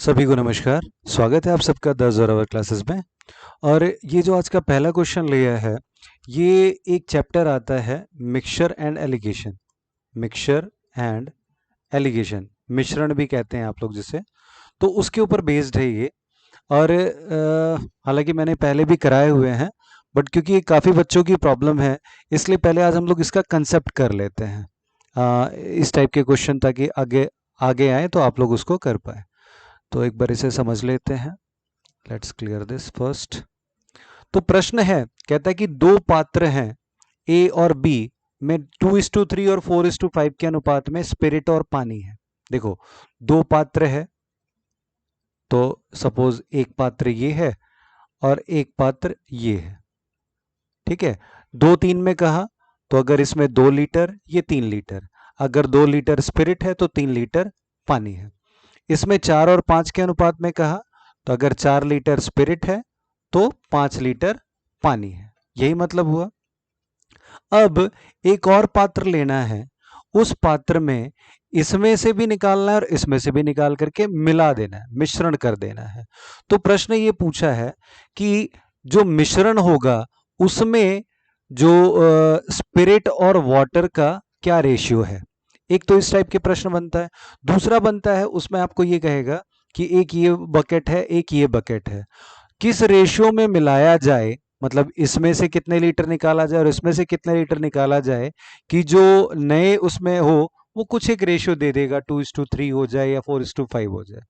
सभी को नमस्कार। स्वागत है आप सबका द जोरावर क्लासेस में। और ये जो आज का पहला क्वेश्चन लिया है, ये एक चैप्टर आता है mixture and allegation. Mixture and allegation, मिश्रण भी कहते हैं आप लोग जिसे, तो उसके ऊपर बेस्ड है ये। और हालांकि मैंने पहले भी कराए हुए हैं, बट क्योंकि ये काफ़ी बच्चों की प्रॉब्लम है, इसलिए पहले आज हम लोग इसका कंसेप्ट कर लेते हैं। इस टाइप के क्वेश्चन ताकि आगे आगे आए तो आप लोग उसको कर पाए। तो एक बार इसे समझ लेते हैं। Let's clear this first. तो प्रश्न है, कहता है कि दो पात्र हैं ए और बी में 2:3 और 4:5 के अनुपात में स्पिरिट और पानी है। देखो, दो पात्र है, तो सपोज एक पात्र ये है और एक पात्र ये है। ठीक है, 2-3 में कहा तो अगर इसमें 2 लीटर, ये 3 लीटर। अगर 2 लीटर स्पिरिट है तो 3 लीटर पानी है। इसमें 4 और 5 के अनुपात में कहा तो अगर 4 लीटर स्पिरिट है तो 5 लीटर पानी है। यही मतलब हुआ। अब एक और पात्र लेना है, उस पात्र में इसमें से भी निकालना है और इसमें से भी निकाल करके मिला देना है, मिश्रण कर देना है। तो प्रश्न ये पूछा है कि जो मिश्रण होगा उसमें जो स्पिरिट और वाटर का क्या रेशियो है। एक तो इस टाइप के प्रश्न बनता है। दूसरा बनता है, उसमें आपको ये कहेगा कि एक ये बकेट है, एक ये बकेट है, किस रेशियो में मिलाया जाए, मतलब इसमें से कितने लीटर निकाला जाए और इसमें से कितने लीटर निकाला जाए कि जो नए उसमें हो वो कुछ एक रेशियो दे देगा, 2:3 हो जाए या 4:5 हो जाए।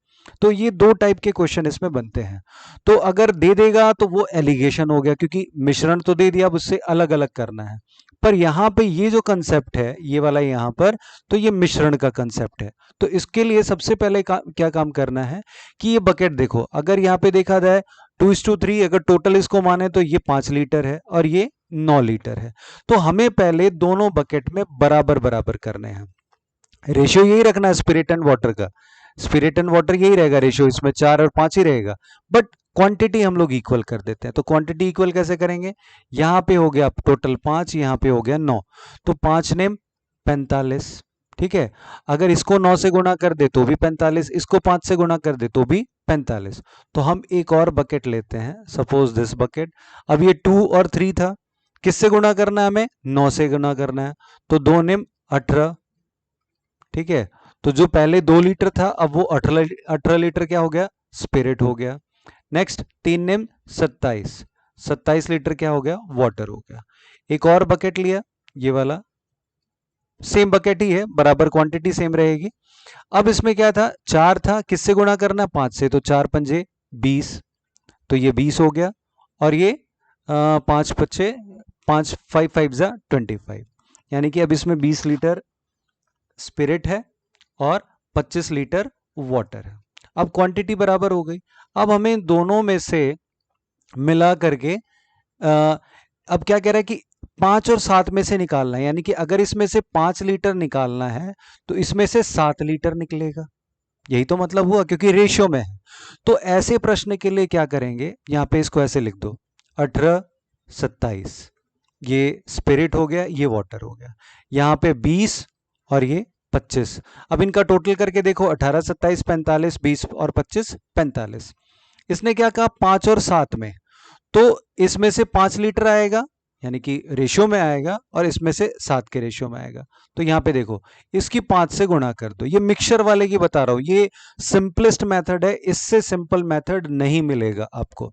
तो ये दो टाइप के क्वेश्चन इसमें बनते हैं। तो अगर दे देगा तो वो एलिगेशन हो गया, क्योंकि मिश्रण तो दे दिया, अब उससे अलग अलग करना है। पर यहाँ पे ये जो कंसेप्ट है, ये वाला यहाँ पर, तो ये मिश्रण का कंसेप्ट है। तो इसके लिए सबसे पहले क्या काम करना है कि ये बकेट देखो, अगर यहाँ पे देखा जाए 2:3, अगर टोटल इसको माने तो ये 5 लीटर है और ये 9 लीटर है। तो हमें पहले दोनों बकेट में बराबर बराबर करने हैं। रेशियो यही रखना है स्पिरिट एंड वाटर का, स्पिरिट एंड वाटर यही रहेगा रेशियो, इसमें 4 और 5 ही रहेगा। बट क्वांटिटी हम लोग इक्वल कर देते हैं। तो क्वांटिटी इक्वल कैसे करेंगे, यहाँ पे हो गया टोटल 5, यहाँ पे हो गया 9, तो 5 ने 45। ठीक है, अगर इसको 9 से गुणा कर दे तो भी 45, इसको 5 से गुणा कर दे तो भी 45। तो हम एक और बकेट लेते हैं, सपोज दिस बकेट। अब ये 2 और 3 था, किससे गुणा करना है, हमें 9 से गुणा करना है। तो 2 ने 18। ठीक है, तो जो पहले 2 लीटर था अब वो 18 लीटर क्या हो गया, स्पिरिट हो गया। नेक्स्ट 3 ने 27, 27 लीटर क्या हो गया, वाटर हो गया। एक और बकेट लिया, ये वाला, सेम बकेट ही है, बराबर क्वांटिटी सेम रहेगी। अब इसमें क्या था, 4 था, किससे गुणा करना, 5 से, तो 4 पंजे 20, तो ये 20 हो गया। और ये 5 पच्चे 5, 5 5 जा 25, यानी कि अब इसमें 20 लीटर स्पिरिट है और 25 लीटर वाटर है। अब क्वांटिटी बराबर हो गई। अब हमें दोनों में से मिला करके अब क्या कह रहा है कि 5 और 7 में से निकालना है, यानी कि अगर इसमें से 5 लीटर निकालना है तो इसमें से 7 लीटर निकलेगा। यही तो मतलब हुआ, क्योंकि रेशियो में है। तो ऐसे प्रश्न के लिए क्या करेंगे, यहां पे इसको ऐसे लिख दो, 18 27, ये स्पिरिट हो गया, ये वाटर हो गया। यहाँ पे 20 और ये 25। अब इनका टोटल करके देखो, 18 27 45, 20 और 25 45। इसने क्या कहा, 5 और 7 में, तो इसमें से 5 लीटर आएगा, यानी कि रेशियो में आएगा, और इसमें से 7 के रेशियो में आएगा। तो यहाँ पे देखो, इसकी 5 से गुणा कर दो। ये मिक्सचर वाले की बता रहा हूं, ये सिंपलेस्ट मेथड है, इससे सिंपल मेथड नहीं मिलेगा आपको।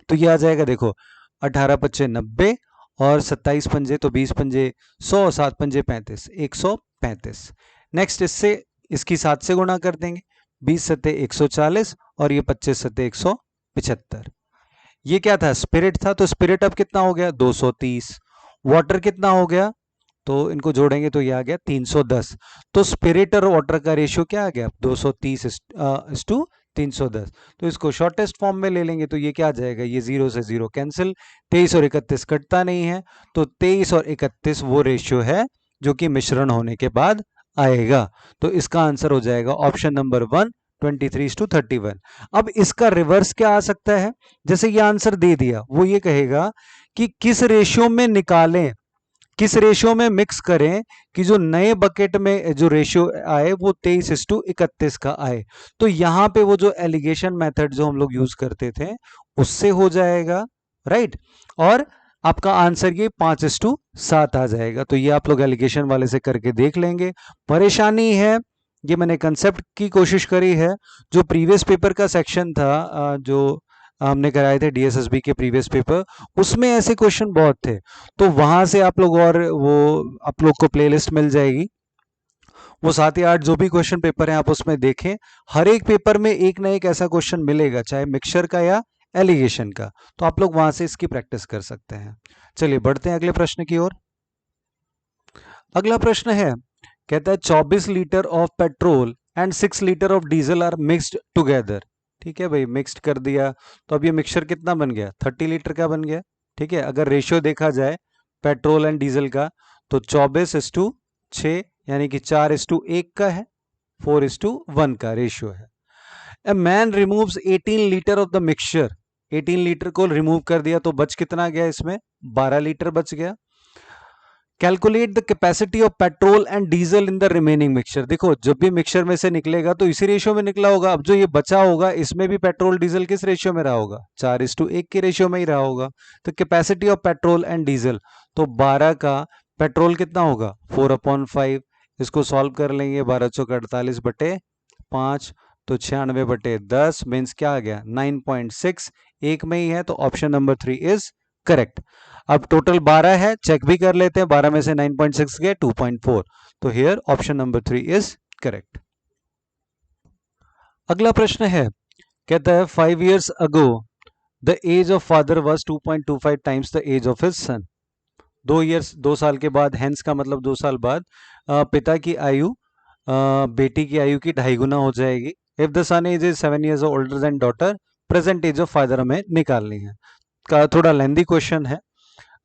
तो ये आ जाएगा, देखो 18 पच्चे 90 और 27 पंजे तो 20 पंजे 100, 7 पंजे 35, 135। नेक्स्ट इससे इसकी 7 से गुणा कर देंगे, 20 सत्ते 140 और ये 25 सत्ते 175। ये क्या था, स्पिरिट था, तो स्पिरिट अब कितना हो गया, 230। वाटर कितना हो गया, तो इनको जोड़ेंगे तो ये आ गया 310। तो स्पिरिट और वाटर का रेशियो क्या आ गया, 230 टू 310। तो इसको शॉर्टेस्ट फॉर्म में ले लेंगे तो ये क्या आ जाएगा, ये 0 से 0 कैंसिल, 23 और 31 कटता नहीं है, तो 23 और 31 वो रेशियो है जो कि मिश्रण होने के बाद आएगा। तो इसका आंसर हो जाएगा ऑप्शन नंबर 1, 23:31। अब इसका रिवर्स क्या आ सकता है, जैसे ये आंसर दे दिया, वो ये कहेगा कि किस रेशियो में निकालें किस रेशियो में मिक्स करें कि जो नए बकेट में जो रेशियो आए वो 23:31 का आए। तो यहां पे वो जो एलिगेशन मेथड जो हम लोग यूज करते थे उससे हो जाएगा, राइट। और आपका आंसर ये 5:7 आ जाएगा। तो ये आप लोग एलिगेशन वाले से करके देख लेंगे। परेशानी है, ये मैंने कंसेप्ट की कोशिश करी है। जो प्रीवियस पेपर का सेक्शन था जो हमने कराए थे डीएसएसबी के प्रीवियस पेपर, उसमें ऐसे क्वेश्चन बहुत थे। तो वहां से आप लोग, और वो आप लोग को प्लेलिस्ट मिल जाएगी, वो 7 या 8 जो भी क्वेश्चन पेपर हैं आप उसमें देखें। हर एक पेपर में एक ना एक ऐसा क्वेश्चन मिलेगा, चाहे मिक्सचर का या एलिगेशन का। तो आप लोग वहां से इसकी प्रैक्टिस कर सकते हैं। चलिए बढ़ते हैं अगले प्रश्न की ओर। अगला प्रश्न है, कहता है 24 litre of petrol and 6 litre of diesel are mixed together. ठीक है भाई, मिक्स्ड कर दिया तो अब ये मिक्सचर कितना बन गया, 30 लीटर का बन गया। ठीक है, अगर रेशियो देखा जाए पेट्रोल एंड डीजल का तो 24:6 यानी कि 4:1 का है, 4:1 का रेशियो है। A man removes 18 litre of the mixture, 18 litre को रिमूव कर दिया तो बच कितना गया, इसमें 12 लीटर बच गया। Calculate the capacity of petrol and diesel in the remaining mixture. देखो जब भी मिक्सचर में से निकलेगा तो इसी रेशियो में निकला होगा। अब जो ये बचा होगा इसमें भी पेट्रोल डीजल किस रेशियो में रहा होगा, 4:1 के रेशियो में ही रहा होगा। तो capacity of petrol and diesel, तो 12 का पेट्रोल कितना होगा 4/5। इसको सॉल्व कर लेंगे, 1248/5 तो 96/10 मीन्स क्या आ गया 9.6, एक में ही है तो ऑप्शन नंबर 3 इज करेक्ट। अब टोटल 12 है, चेक भी कर लेते हैं, 12 में से 9.6 गए 2.4, तो here option number 3 is correct. अगला प्रश्न है, कहता है 5 years ago the age of father was 2.25 times the age of his son. 2 साल के बाद, हेंस का मतलब 2 साल बाद पिता की आयु बेटी की आयु की 2.5 गुना हो जाएगी। If the son age is 7 years older than daughter, present age of father हमें निकालनी है। का थोड़ा लेंदी क्वेश्चन है,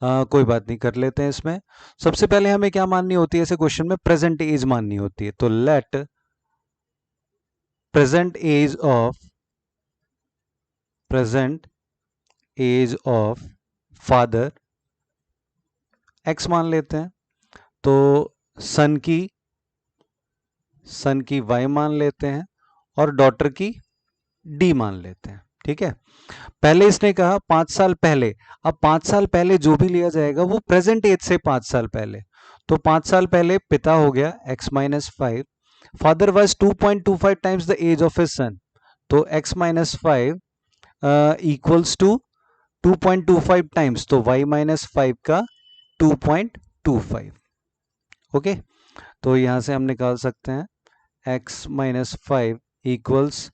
कोई बात नहीं, कर लेते हैं। इसमें सबसे पहले हमें क्या माननी होती है, ऐसे क्वेश्चन में प्रेजेंट एज माननी होती है। तो let present age of father x मान लेते हैं, तो सन की वाई मान लेते हैं और डॉटर की डी मान लेते हैं। ठीक है, पहले इसने कहा 5 साल पहले। अब 5 साल पहले जो भी लिया जाएगा वो प्रेजेंट एज से 5 साल पहले। तो 5 साल पहले पिता हो गया x-5, father was 2.25 times the age of his son, तो x-5 इक्वल्स टू 2.25 टाइम्स, तो y-5 का 2.25। ओके, तो यहां से हम निकाल सकते हैं x-5 इक्वल्स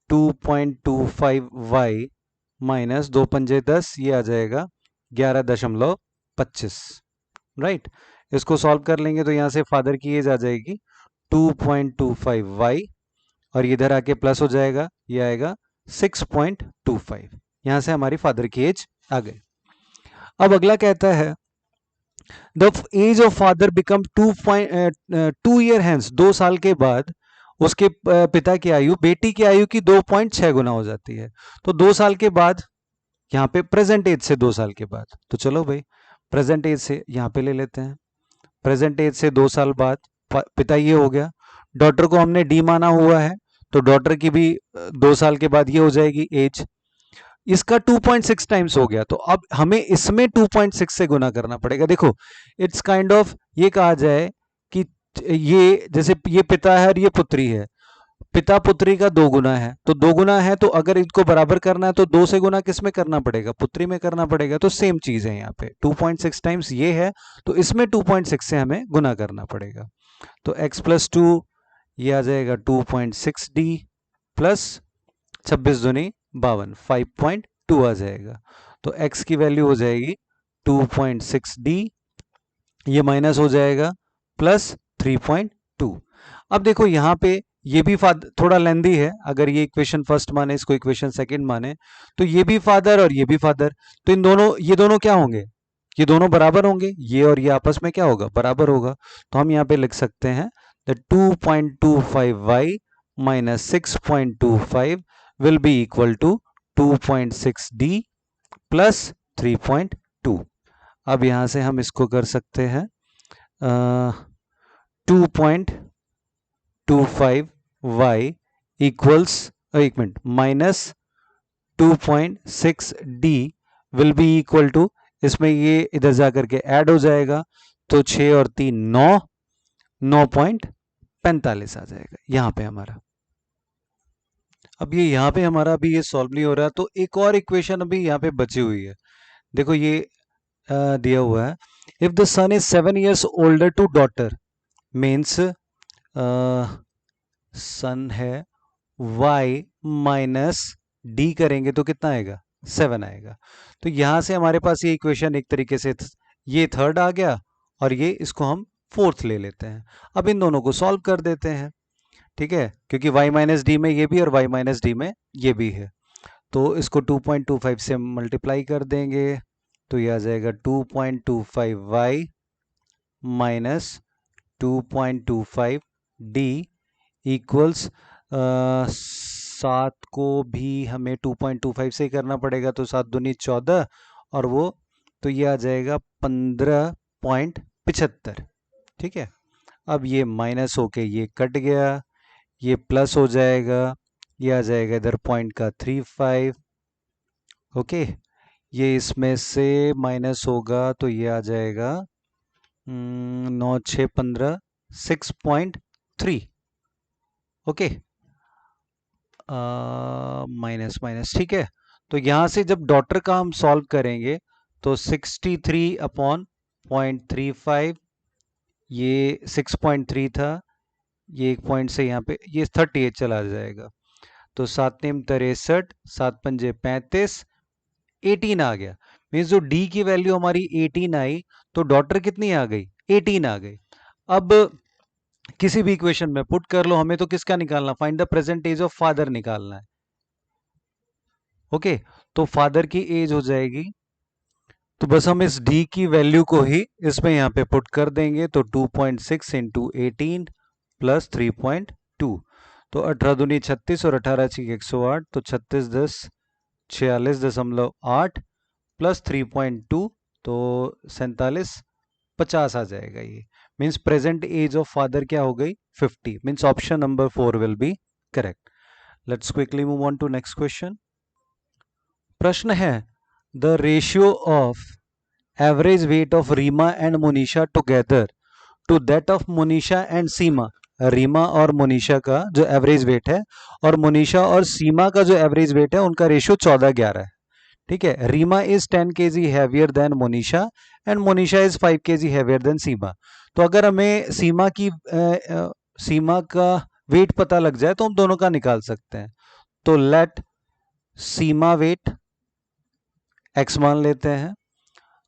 2.25y माइनस 2 पंजे 10, ये आ जाएगा 11.25, राइट। इसको सॉल्व कर लेंगे तो यहाँ से फादर की एज आ जाएगी 2.25y और इधर आके प्लस हो जाएगा, ये आएगा 6.25। यहाँ से हमारी फादर की एज आ गई। अब अगला कहता है the age of father become 2 year hence, 2 साल के बाद उसके पिता की आयु बेटी की आयु की 2.6 गुना हो जाती है। तो 2 साल के बाद, यहाँ पे प्रेजेंट एज से 2 साल के बाद, तो चलो भाई प्रेजेंट एज से यहाँ पे ले लेते हैं। प्रेजेंट एज से 2 साल बाद पिता ये हो गया, डॉटर को हमने डी माना हुआ है तो डॉटर की भी 2 साल के बाद ये हो जाएगी एज। इसका 2.6 टाइम्स हो गया, तो अब हमें इसमें 2.6 से गुना करना पड़ेगा। देखो इट्स काइंड ऑफ ये कहा जाए कि ये जैसे ये पिता है और ये पुत्री है, पिता पुत्री का 2 गुना है, तो 2 गुना है तो अगर इनको बराबर करना है तो 2 से गुना किस में करना पड़ेगा, पुत्री में करना पड़ेगा। तो सेम चीज है यहाँ पे 2.6 टाइम्स ये है तो इसमें 2.6 से हमें गुना करना पड़ेगा। तो x+2 ये आ जाएगा 2.6d प्लस 26 दूनी 52, 5.2 आ जाएगा। तो x की वैल्यू हो जाएगी 2.6d, ये माइनस हो जाएगा प्लस 3.2। अब देखो यहाँ पे ये भी थोड़ा लेंदी है, अगर ये इक्वेशन फर्स्ट माने इसको इक्वेशन सेकंड माने तो ये भी फादर और ये भी फादर, तो ये दोनों क्या होंगे, ये दोनों बराबर होंगे, ये और ये आपस में क्या होगा, बराबर होगा। तो हम यहाँ पे लिख सकते हैं the 2.25y minus 6.25 will be equal to 2.6d plus 3.2। अब यहाँ से हम इसको कर सकते हैं 2.25y इक्वल्स, एक मिनट, minus 2.6d will be equal to, इसमें ये इधर जाकर के ऐड हो जाएगा तो 6 और 3 9, 9.45 आ जाएगा यहाँ पे हमारा। अब ये यहाँ पे हमारा अभी ये सॉल्व नहीं हो रहा, तो एक और इक्वेशन अभी यहाँ पे बची हुई है। देखो ये दिया हुआ है, if the son is 7 years older to daughter, means son है y माइनस डी करेंगे तो कितना आएगा, 7 आएगा। तो यहां से हमारे पास ये इक्वेशन एक तरीके से ये थर्ड आ गया और ये इसको हम फोर्थ ले लेते हैं। अब इन दोनों को सॉल्व कर देते हैं, ठीक है, क्योंकि y माइनस डी में ये भी और y माइनस डी में ये भी है, तो इसको 2.25 से मल्टीप्लाई कर देंगे तो ये आ जाएगा 2.25y माइनस 2.25d इक्वल्स, 7 को भी हमें 2.25 से ही करना पड़ेगा, तो 7 दूनी 14 और वो, तो ये आ जाएगा 15.75, ठीक है। अब ये माइनस होके ये कट गया, ये प्लस हो जाएगा, ये आ जाएगा इधर पॉइंट का 35, ओके। ये इसमें से माइनस होगा तो ये आ जाएगा 9 6 15 6.3, ओके, माइनस माइनस, ठीक है। तो यहाँ से जब डॉटर का हम सॉल्व करेंगे तो 63 अपॉन 0.35, ये 6.3 था, ये एक पॉइंट से यहाँ पे ये 38 चला जाएगा, तो 7 नेम 63, 7 पंजे 35, 18 आ गया। मीन्स जो डी की वैल्यू हमारी 18 आई तो डॉटर कितनी आ गई, 18 आ गई। अब किसी भी इक्वेशन में पुट कर लो, हमें तो किसका निकालना, find the present age of father निकालना है, ओके। तो फादर की एज हो जाएगी, तो बस हम इस डी की वैल्यू को ही इसमें यहाँ पे पुट कर देंगे, तो 2.6 इंटू 18 प्लस 3.2, तो 18 दूनी 36 और 18 छीक 108, तो 36 10 46.8 प्लस 3.2, तो 47 50 आ जाएगा। ये means present age of father क्या हो गई, 50, means option number 4 will be correct. Let's quickly move on to next question. प्रश्न है, the ratio of average weight of Reema and Monisha together to that of Monisha and Seema. Reema और मोनिशा का जो एवरेज वेट है और मोनिशा और सीमा का जो एवरेज वेट है उनका रेशियो 14:11 है, ठीक है। Reema is 10 kg heavier than Monisha and Monisha is 5 kg heavier than Seema. तो अगर हमें सीमा का वेट पता लग जाए तो हम दोनों का निकाल सकते हैं। तो लेट सीमा वेट x मान लेते हैं,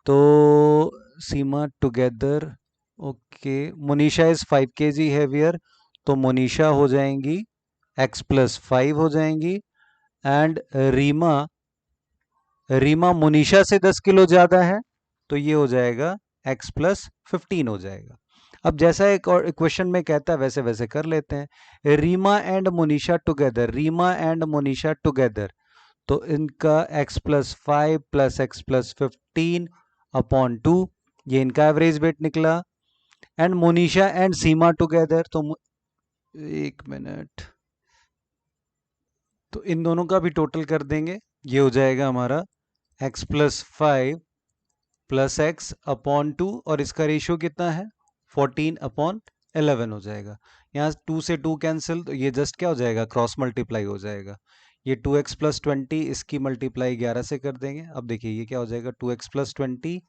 तो Seema together, okay, Monisha is 5 kg heavier, तो मोनिशा हो जाएंगी x प्लस 5 हो जाएंगी, एंड रीमा मोनिशा से 10 किलो ज्यादा है, तो ये हो जाएगा x प्लस 15 हो जाएगा। अब जैसा एक और क्वेश्चन में कहता है वैसे वैसे कर लेते हैं। Reema and Monisha together, Reema and Monisha together, तो इनका x plus 5 plus x plus 15 upon 2, ये इनका एवरेज वेट निकला। And Monisha and Seema together, तो एक मिनट, तो इन दोनों का भी टोटल कर देंगे, ये हो जाएगा हमारा x plus 5 plus x upon 2, और इसका रेशियो कितना है 14 अपॉन 11 हो जाएगा। यहाँ 2 से 2 कैंसिल, तो ये जस्ट क्या हो जाएगा, क्रॉस मल्टीप्लाई हो जाएगा। ये 2x प्लस 20, इसकी मल्टीप्लाई 11 से कर देंगे। अब देखिए ये क्या हो जाएगा, 2x प्लस 20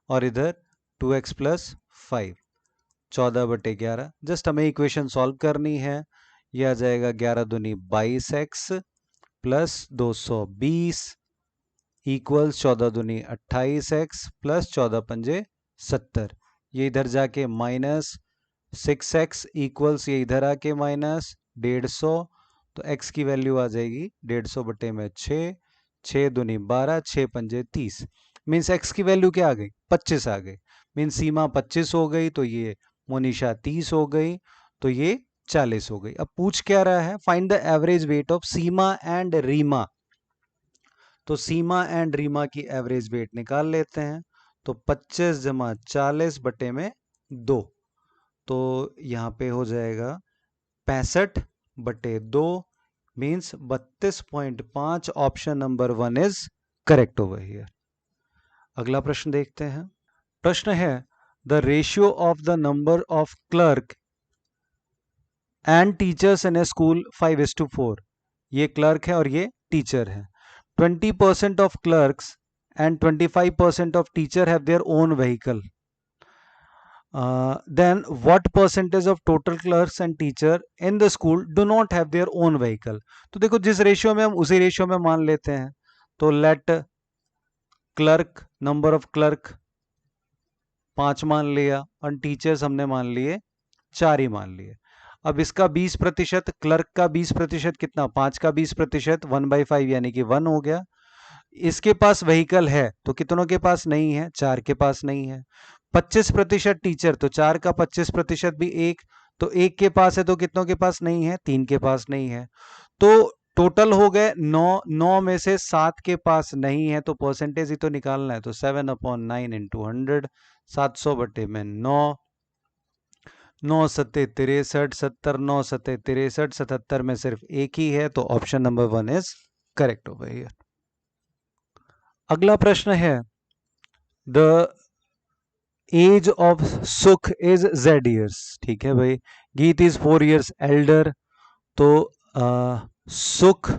और इधर 2x प्लस 5, 14/11। जस्ट हमें इक्वेशन सॉल्व करनी है। ये आ जाएगा 11 दूनी 22x प्लस 220 इक्वल्स 14 दूनी 28x प्लस 14 पंजे 70। ये इधर जाके माइनस 6x इक्वल्स ये इधर आके माइनस 150, तो x की वैल्यू आ जाएगी 150/6, 6 दूनी 12, 6 पंजे 30, मीन्स x की वैल्यू क्या आ गई, 25 आ गई। मीन्स सीमा 25 हो गई, तो ये मोनिशा 30 हो गई, तो ये 40 हो गई। अब पूछ क्या रहा है, find the average weight of Seema and Reema. तो सीमा एंड रीमा की एवरेज वेट निकाल लेते हैं। तो 25 जमा 40 बटे में 2, तो यहाँ पे हो जाएगा 65 बटे 2 means 32.5। Option number 1 is correct over here. अगला प्रश्न देखते हैं। प्रश्न है the ratio of the number of clerk and teachers in A school 5:4। ये क्लर्क है और ये टीचर है। 20% of clerks and 25% of teacher have their own vehicle. Then what percentage of total clerks and teacher in the school do not have their own vehicle? तो देखो जिस ratio में हम उसी रेशियो में मान लेते हैं। तो let clerk number of clerk 5 मान लिया और टीचर्स हमने मान लिए 4 ही मान लिए। अब इसका 20%, क्लर्क का 20% कितना, 5 का 20%, 1/5 यानी कि 1 हो गया। इसके पास व्हीकल है तो कितनों के पास नहीं है, 4 के पास नहीं है। 25% टीचर, तो 4 का 25% भी 1, तो 1 के पास है तो कितनों के पास नहीं है, 3 के पास नहीं है। तो टोटल हो गए 9, 9 में से 7 के पास नहीं है तो परसेंटेज ही तो निकालना है। तो 7/9 इंटू 100, 700 बटे में 9, 9 सत्ते 63, 70 9 सत्ते 63, 77 में सिर्फ एक ही है, तो option number 1 is correct over here. अगला प्रश्न है द एज ऑफ सुख इज Z years। ठीक है भाई, गीत इज 4 years एल्डर, तो सुख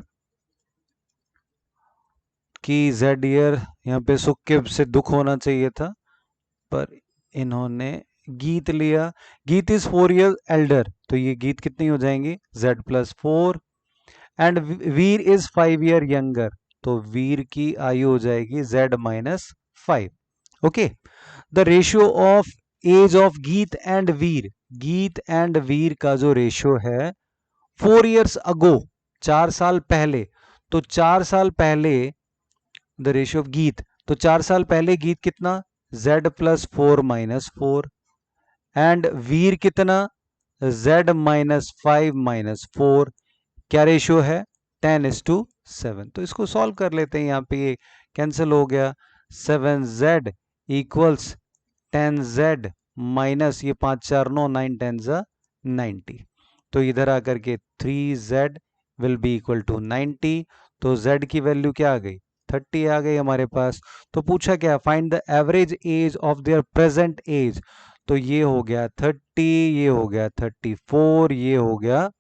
की Z year, यहाँ पे सुख के से दुख होना चाहिए था पर इन्होंने गीत लिया। गीत इज 4 years एल्डर, तो ये गीत कितनी हो जाएंगी, Z+4। And Veer is 5 year younger, तो वीर की आयु हो जाएगी Z-5। Okay, the ratio of age of Geet and Veer, Geet and वीर का जो रेशियो है 4 years अगो, 4 साल पहले, तो 4 साल पहले द रेशियो ऑफ गीत, तो 4 साल पहले गीत कितना, Z+4-4, एंड वीर कितना, Z-5-4। क्या रेशियो है, 10:7। तो इसको सॉल्व कर लेते हैं, यहाँ पे ये कैंसिल हो गया। 7Z इक्वल्स 10Z माइनस ये 5 4 9 9 10 90, तो इधर आकर के 3Z will be equal to 90। तो Z की वैल्यू क्या आ गई, 30 आ गई हमारे पास। तो पूछा क्या, find the average age of their present age, तो ये हो गया 30, ये हो गया 34, ये हो गया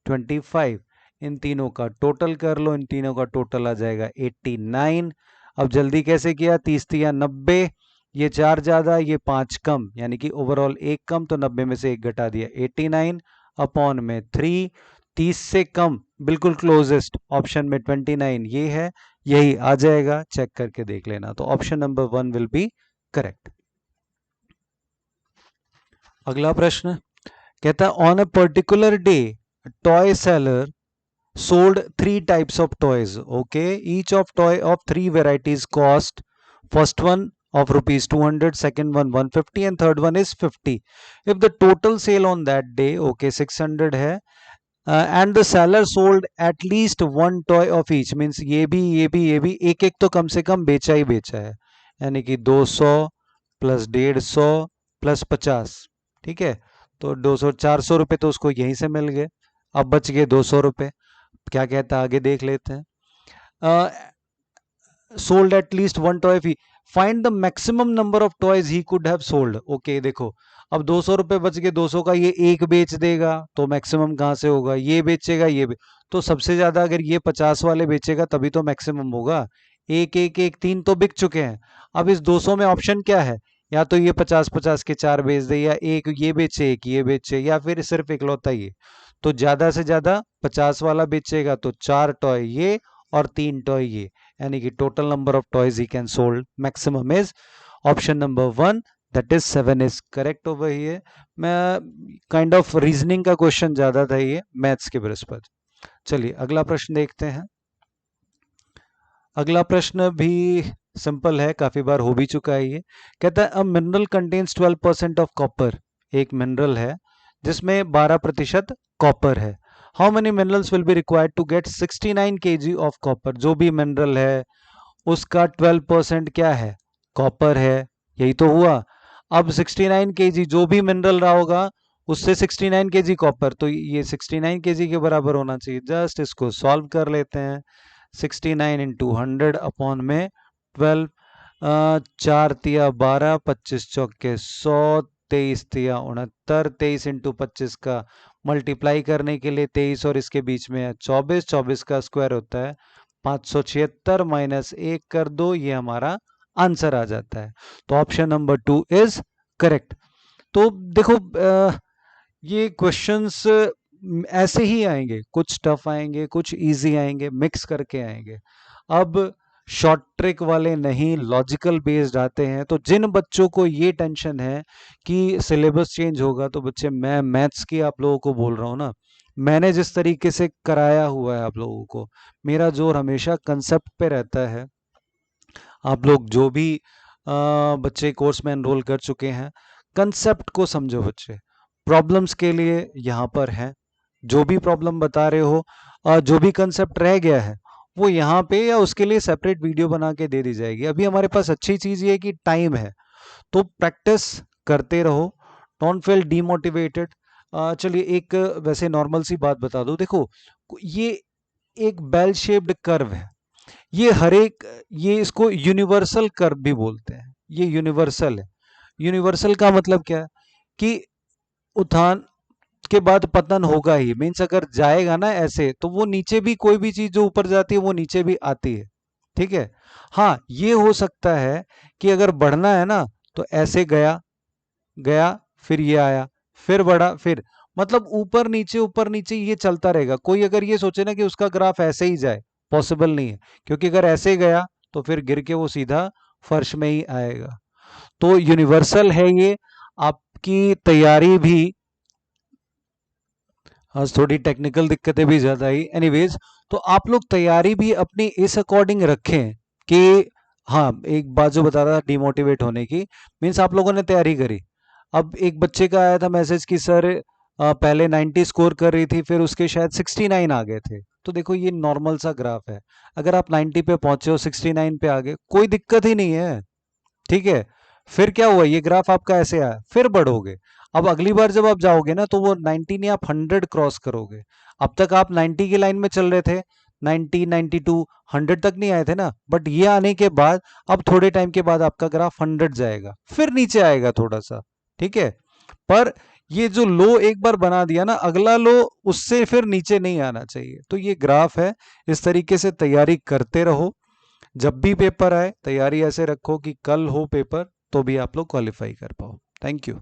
25। इन तीनों का टोटल कर लो, इन तीनों का टोटल आ जाएगा 89। अब जल्दी कैसे किया, 30 या 90, ये 4 ज्यादा ये 5 कम, यानी कि ओवरऑल 1 कम, तो 90 में से 1 घटा दिया, 89 अपॉन में 3, 30 से कम बिल्कुल क्लोजेस्ट ऑप्शन में 29 ये है, यही आ जाएगा, चेक करके देख लेना। तो option number 1 will be correct. अगला प्रश्न कहता है on a particular day toy seller sold 3 types of toys. Okay, each of toy of 3 varieties cost, first one of rupees 200, second one 150 and third one is 50. If the total sale on that day, okay, 600 है, and the seller sold at least one toy of each, means ये भी एक एक तो कम से कम बेचा ही बेचा है, यानी कि 200 प्लस 150 प्लस 50, ठीक है, तो 200 400 रुपए तो उसको यहीं से मिल गए। अब बच गए 200 रुपए, क्या कहता है आगे देख लेते हैं। Sold at least one toy fee, find the maximum number of toys he could have sold. Okay देखो, अब 200 रुपए बच गए, 200 का ये एक बेच देगा तो मैक्सिमम कहां से होगा, ये बेचेगा तो सबसे ज्यादा अगर ये 50 वाले बेचेगा तभी तो मैक्सिमम होगा। एक एक एक 3 तो बिक चुके हैं। अब इस 200 में ऑप्शन क्या है, या तो ये 50-50 के 4 बेच दे, या एक ये बेचे एक ये बेचे, या फिर सिर्फ इकलौता ये। तो ज्यादा से ज्यादा 50 वाला बेचेगा तो 4 टॉय ये और 3 टॉय ये, यानी कि total number of toys he can sold maximum is option number 1, that is 7 is correct over here. मैं काइंड ऑफ रीजनिंग का क्वेश्चन ज्यादा था ये मैथ्स के बृहस्पति। चलिए अगला प्रश्न देखते हैं। अगला प्रश्न भी सिंपल है, काफी बार हो भी चुका है ये। कहता है a mineral contains 12% of copper, एक मिनरल है जिसमें 12% कॉपर है। How many minerals will be required to get 69 kg of copper. जो भी मिनरल है उसका 12% क्या है, कॉपर है, यही तो हुआ। अब 69 केजी जो भी मिनरल रहा होगा उससे 69 केजी कॉपर, तो ये 69 केजी के बराबर होना चाहिए। जस्ट इसको सॉल्व कर लेते हैं। 69 इंटू 100 अपॉन में 12, 4 तिया 12, 25 चौके 100, 23 तिया 69, 23 इंटू 25 का मल्टीप्लाई करने के लिए 23 और इसके बीच में है 24, 24 का स्क्वायर होता है 576 माइनस 1 कर दो, ये हमारा आंसर आ जाता है। तो ऑप्शन नंबर 2 इज करेक्ट। तो देखो ये क्वेश्चंस ऐसे ही आएंगे, कुछ टफ आएंगे कुछ इजी आएंगे, मिक्स करके आएंगे। अब शॉर्ट ट्रिक वाले नहीं, लॉजिकल बेस्ड आते हैं। तो जिन बच्चों को ये टेंशन है कि सिलेबस चेंज होगा, तो बच्चे मैं मैथ्स की आप लोगों को बोल रहा हूँ ना, मैंने जिस तरीके से कराया हुआ है आप लोगों को, मेरा जोर हमेशा कंसेप्ट पे रहता है। आप लोग जो भी बच्चे कोर्स में एनरोल कर चुके हैं, कंसेप्ट को समझो बच्चे। प्रॉब्लम्स के लिए यहाँ पर है, जो भी प्रॉब्लम बता रहे हो, जो भी कंसेप्ट रह गया है वो यहाँ पे या उसके लिए सेपरेट वीडियो बना के दे दी जाएगी। अभी हमारे पास अच्छी चीज़ ये है कि टाइम है, तो प्रैक्टिस करते रहो, डोंट फील डीमोटिवेटेड। चलिए एक वैसे नॉर्मल सी बात बता दो, देखो ये एक बेल शेप्ड कर्व है, ये हर एक, ये इसको यूनिवर्सल कर्व भी बोलते हैं, ये यूनिवर्सल है। यूनिवर्सल का मतलब क्या है कि उत्थान के बाद पतन होगा ही, मीन्स अगर जाएगा ना ऐसे तो वो नीचे भी, कोई भी चीज जो ऊपर जाती है वो नीचे भी आती है, ठीक है। हाँ ये हो सकता है कि अगर बढ़ना है ना तो ऐसे गया गया, फिर ये आया, फिर बढ़ा, फिर, मतलब ऊपर नीचे ये चलता रहेगा। कोई अगर ये सोचे ना कि उसका ग्राफ ऐसे ही जाए, पॉसिबल नहीं है, क्योंकि अगर ऐसे गया तो फिर गिर के वो सीधा फर्श में ही आएगा। तो यूनिवर्सल है ये। आपकी तैयारी भी, आज थोड़ी टेक्निकल दिक्कतें भी ज़्यादा आई, एनीवेज, तो आप लोग तैयारी भी अपनी इस अकॉर्डिंग रखें कि, हाँ एक बात जो बता रहा था डिमोटिवेट होने की, मीन्स आप लोगों ने तैयारी करी। अब एक बच्चे का आया था मैसेज कि सर पहले 90 स्कोर कर रही थी, फिर उसके शायद 69 आ गए थे। तो देखो ये नॉर्मल सा ग्राफ है, अगर आप 90 पे पहुंचे हो 69 पे आ गए, कोई दिक्कत ही नहीं है, ठीक है। फिर क्या हुआ, ये ग्राफ आपका ऐसे आया, फिर बढ़ोगे। अब अगली बार जब आप जाओगे ना तो वो 90 नहीं, आप 100 क्रॉस करोगे। अब तक आप 90 की लाइन में चल रहे थे, 90, 92, 100 तक नहीं आए थे ना, बट ये आने के बाद अब थोड़े टाइम के बाद आपका ग्राफ 100 जाएगा, फिर नीचे आएगा थोड़ा सा, ठीक है। पर ये जो लो एक बार बना दिया ना, अगला लो उससे फिर नीचे नहीं आना चाहिए। तो ये ग्राफ है, इस तरीके से तैयारी करते रहो। जब भी पेपर आए तैयारी ऐसे रखो कि कल हो पेपर तो भी आप लोग क्वालिफाई कर पाओ। Thank you.